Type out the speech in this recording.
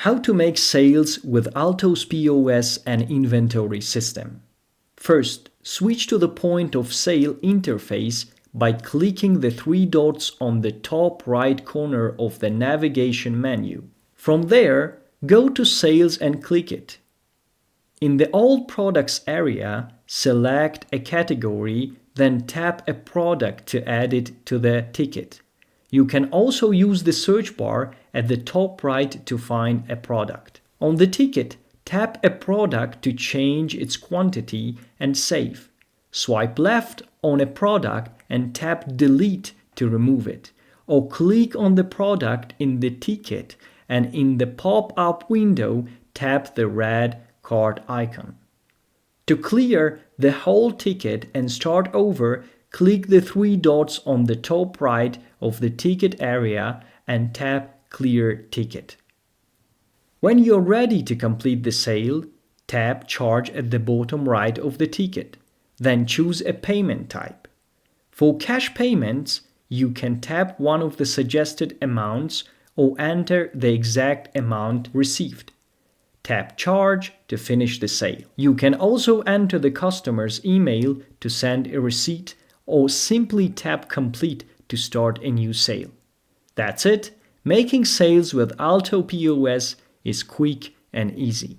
How to make sales with Alto's POS and inventory system. First, switch to the point of sale interface by clicking the three dots on the top right corner of the navigation menu. From there, go to Sales and click it. In the All Products area, select a category, then tap a product to add it to the ticket. You can also use the search bar at the top right to find a product. On the ticket, tap a product to change its quantity and save. Swipe left on a product and tap Delete to remove it. Or click on the product in the ticket and in the pop-up window, tap the red card icon. To clear the whole ticket and start over, click the three dots on the top right of the ticket area and tap Clear Ticket. When you're ready to complete the sale, tap Charge at the bottom right of the ticket. Then choose a payment type. For cash payments, you can tap one of the suggested amounts or enter the exact amount received. Tap Charge to finish the sale. You can also enter the customer's email to send a receipt or simply tap Complete to start a new sale. That's it. Making sales with Alto POS is quick and easy.